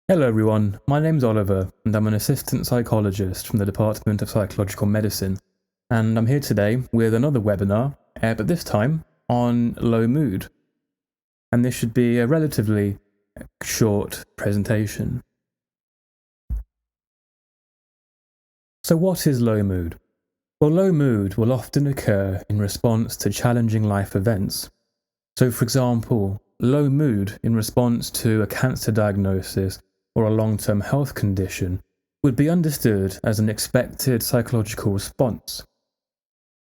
Hello everyone, my name's Oliver and I'm an assistant psychologist from the Department of Psychological Medicine, and I'm here today with another webinar, but this time on low mood. And this should be a relatively short presentation. So what is low mood? Well, low mood will often occur in response to challenging life events. So for example, low mood in response to a cancer diagnosis or a long-term health condition would be understood as an expected psychological response.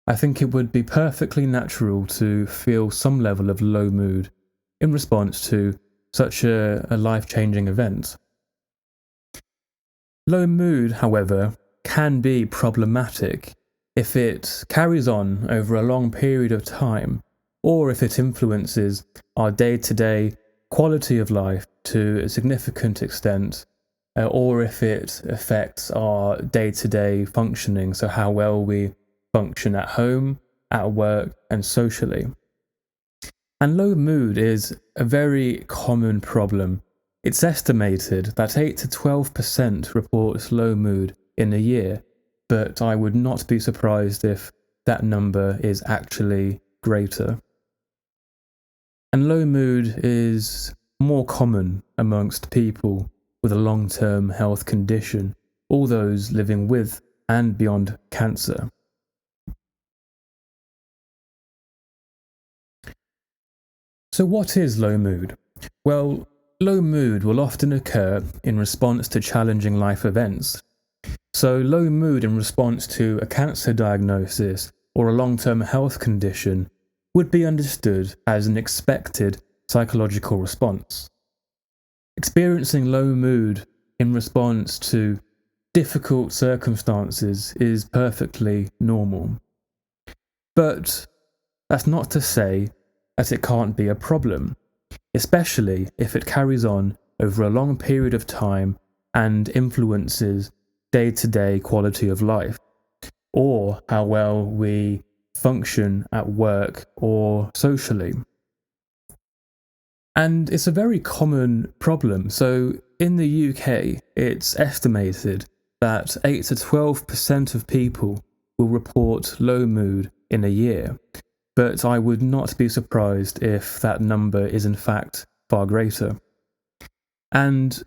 I think it would be perfectly natural to feel some level of low mood in response to such a life-changing event. Low mood, however, can be problematic if it carries on over a long period of time, or if it influences our day-to-day quality of life to a significant extent, or if it affects our day-to-day functioning, so how well we function at home, at work, and socially. And low mood is a very common problem. It's estimated that 8 to 12% reports low mood in a year, but I would not be surprised if that number is actually greater. And low mood is more common amongst people with a long-term health condition, all those living with and beyond cancer. So what is low mood? Well, low mood will often occur in response to challenging life events. So low mood in response to a cancer diagnosis or a long-term health condition would be understood as an expected psychological response. Experiencing low mood in response to difficult circumstances is perfectly normal. But that's not to say that it can't be a problem, especially if it carries on over a long period of time and influences day-to-day quality of life, or how well we function at work or socially. And it's a very common problem. So in the UK, it's estimated that 8 to 12% of people will report low mood in a year, but I would not be surprised if that number is in fact far greater. And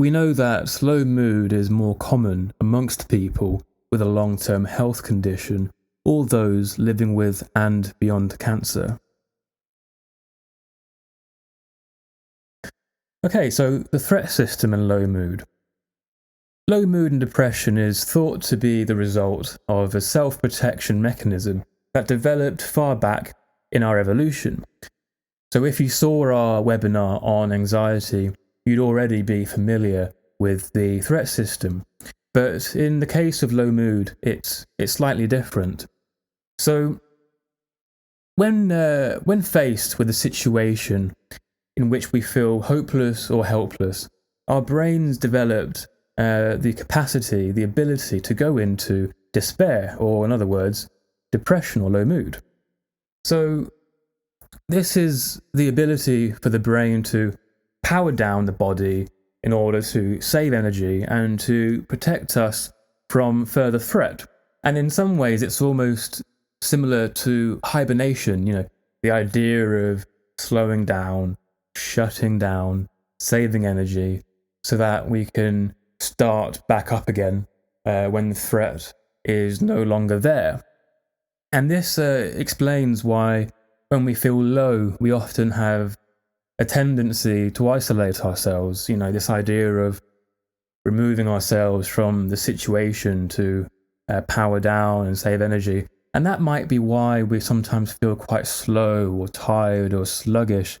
we know that low mood is more common amongst people with a long-term health condition, all those living with and beyond cancer. Okay, so the threat system and low mood. Low mood and depression is thought to be the result of a self-protection mechanism that developed far back in our evolution. So if you saw our webinar on anxiety, you'd already be familiar with the threat system. But in the case of low mood, it's slightly different. So when faced with a situation in which we feel hopeless or helpless, our brains developed the capacity, the ability to go into despair, or in other words, depression or low mood. So this is the ability for the brain to power down the body in order to save energy and to protect us from further threat. And in some ways, it's almost similar to hibernation, the idea of slowing down, shutting down, saving energy so that we can start back up again when the threat is no longer there. And this explains why when we feel low, we often have a tendency to isolate ourselves, this idea of removing ourselves from the situation to power down and save energy. And that might be why we sometimes feel quite slow or tired or sluggish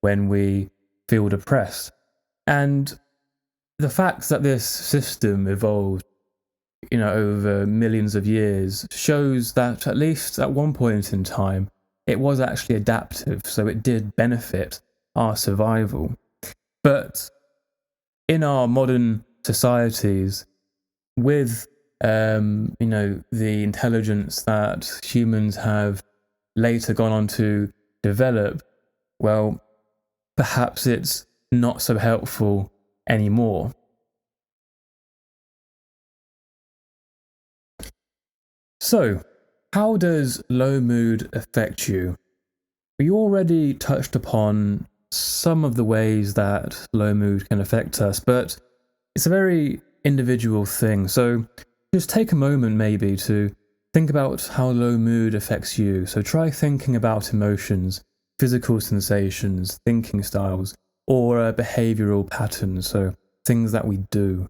when we feel depressed. And the fact that this system evolved, over millions of years shows that at least at one point in time, it was actually adaptive, so it did benefit our survival. But in our modern societies, with the intelligence that humans have later gone on to develop, well, perhaps it's not so helpful anymore. So, how does low mood affect you? We already touched upon some of the ways that low mood can affect us, but it's a very individual thing. So just take a moment maybe to think about how low mood affects you. So try thinking about emotions, physical sensations, thinking styles, or behavioral patterns. So things that we do.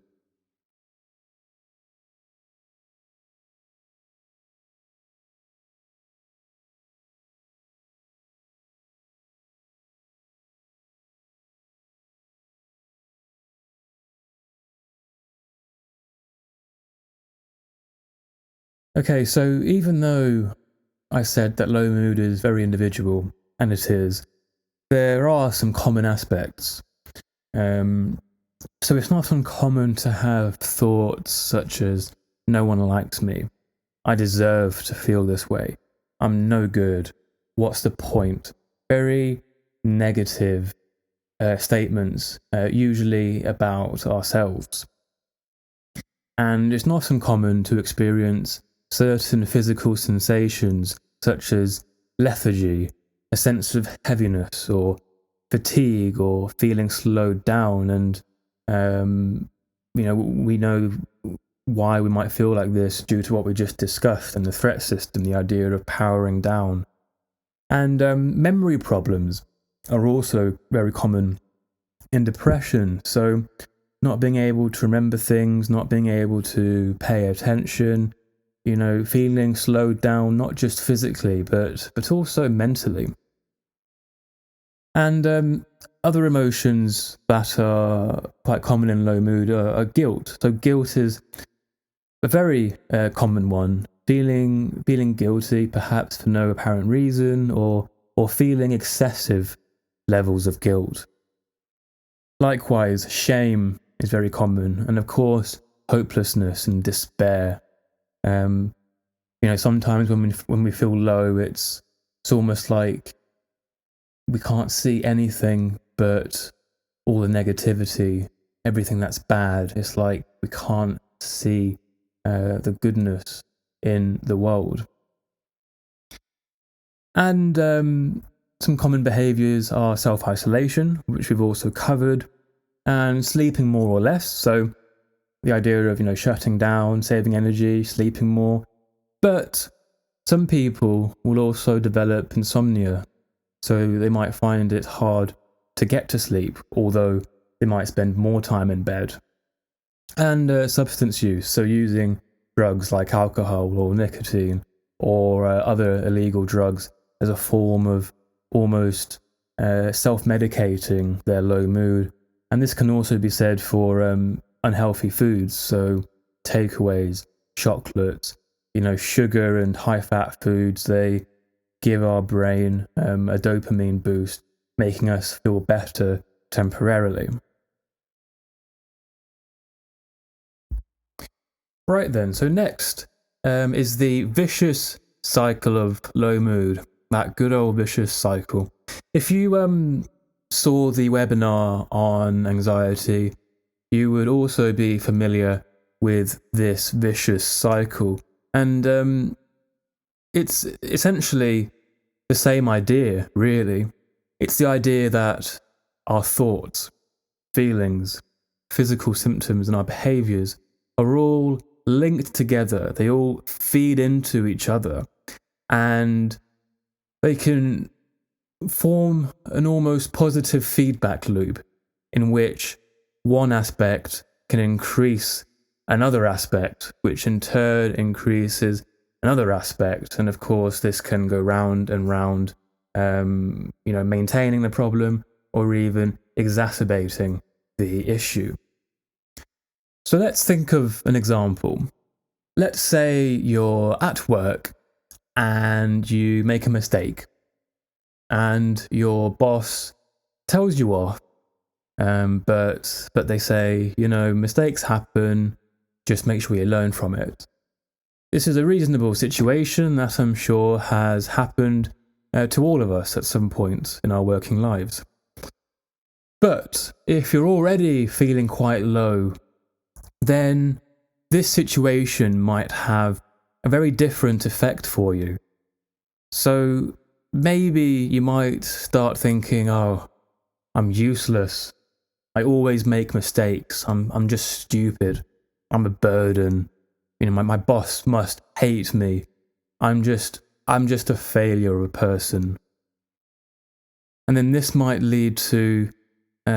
Okay, so even though I said that low mood is very individual, and it is, there are some common aspects. Um, so it's not uncommon to have thoughts such as, no one likes me, I deserve to feel this way, I'm no good, what's the point? Very negative statements, usually about ourselves. And it's not uncommon to experience certain physical sensations such as lethargy, a sense of heaviness or fatigue or feeling slowed down. And, we know why we might feel like this due to what we just discussed and the threat system, the idea of powering down. And memory problems are also very common in depression. So not being able to remember things, not being able to pay attention, feeling slowed down, not just physically, but also mentally. And other emotions that are quite common in low mood are guilt. So guilt is a very common one. Feeling guilty, perhaps for no apparent reason, or feeling excessive levels of guilt. Likewise, shame is very common, and of course, hopelessness and despair. Sometimes when we feel low, it's almost like we can't see anything but all the negativity, everything that's bad. It's like we can't see the goodness in the world. And some common behaviours are self-isolation, which we've also covered, and sleeping more or less. So the idea of, shutting down, saving energy, sleeping more. But some people will also develop insomnia, so they might find it hard to get to sleep, although they might spend more time in bed. And substance use, so using drugs like alcohol or nicotine or other illegal drugs as a form of almost self-medicating their low mood. And this can also be said for unhealthy foods, so takeaways, chocolates, sugar and high-fat foods. They give our brain a dopamine boost, making us feel better temporarily. Right then, so next is the vicious cycle of low mood, that good old vicious cycle. If you saw the webinar on anxiety, you would also be familiar with this vicious cycle. And it's essentially the same idea, really. It's the idea that our thoughts, feelings, physical symptoms, and our behaviours are all linked together. They all feed into each other, and they can form an almost positive feedback loop in which one aspect can increase another aspect, which in turn increases another aspect. And of course, this can go round and round, maintaining the problem or even exacerbating the issue. So let's think of an example. Let's say you're at work and you make a mistake and your boss tells you off, but they say, mistakes happen, just make sure you learn from it. This is a reasonable situation that I'm sure has happened to all of us at some point in our working lives. But if you're already feeling quite low, then this situation might have a very different effect for you. So maybe you might start thinking, oh, I'm useless. I always make mistakes. I'm just stupid. I'm a burden. My boss must hate me. I'm just a failure of a person. And then this might lead to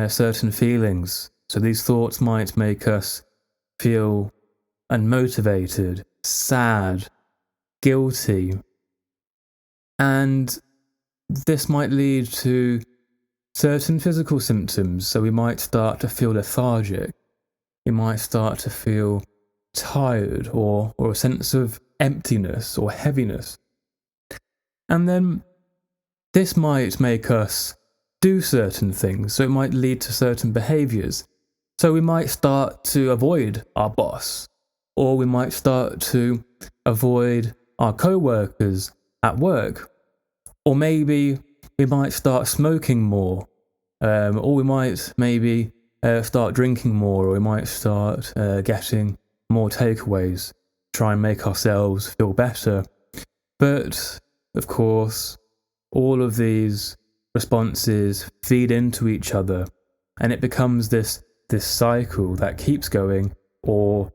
certain feelings. So these thoughts might make us feel unmotivated, sad, guilty. And this might lead to certain physical symptoms. So we might start to feel lethargic. We might start to feel tired or a sense of emptiness or heaviness. And then this might make us do certain things. So it might lead to certain behaviours. So we might start to avoid our boss, or we might start to avoid our co-workers at work, or maybe we might start smoking more, or we might maybe start drinking more, or we might start getting more takeaways, try and make ourselves feel better. But, of course, all of these responses feed into each other, and it becomes this cycle that keeps going or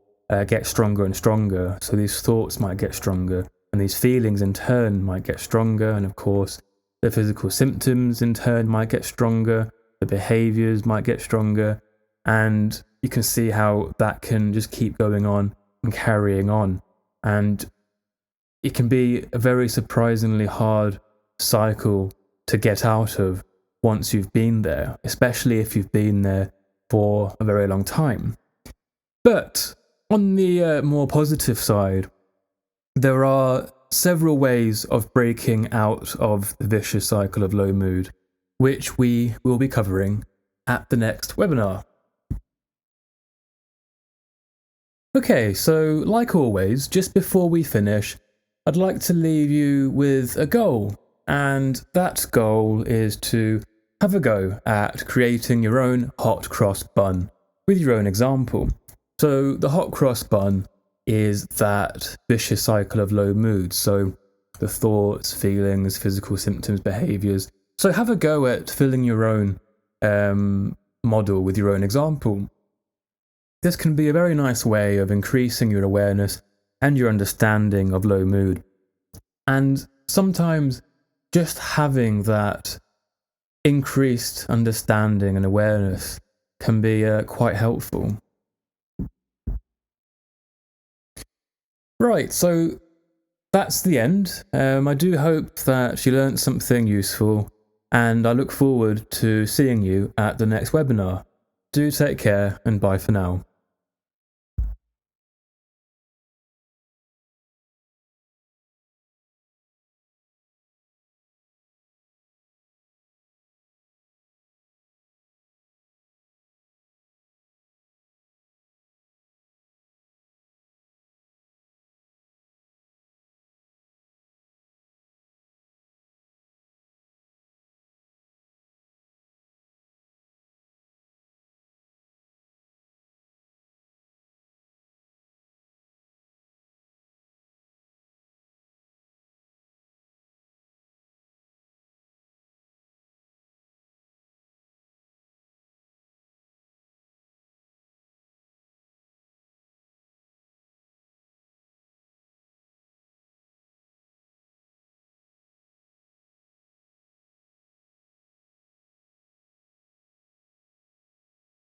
gets stronger and stronger. So these thoughts might get stronger, and these feelings in turn might get stronger, and of course the physical symptoms in turn might get stronger, the behaviours might get stronger, and you can see how that can just keep going on and carrying on. And it can be a very surprisingly hard cycle to get out of once you've been there, especially if you've been there for a very long time. But on the more positive side, there are several ways of breaking out of the vicious cycle of low mood, which we will be covering at the next webinar. Okay, so like always, just before we finish, I'd like to leave you with a goal, and that goal is to have a go at creating your own hot cross bun with your own example. So the hot cross bun is that vicious cycle of low mood, so the thoughts, feelings, physical symptoms, behaviours. So have a go at filling your own model with your own example. This can be a very nice way of increasing your awareness and your understanding of low mood. And sometimes just having that increased understanding and awareness can be quite helpful. Right, so that's the end. I do hope that you learned something useful, and I look forward to seeing you at the next webinar. Do take care, and bye for now.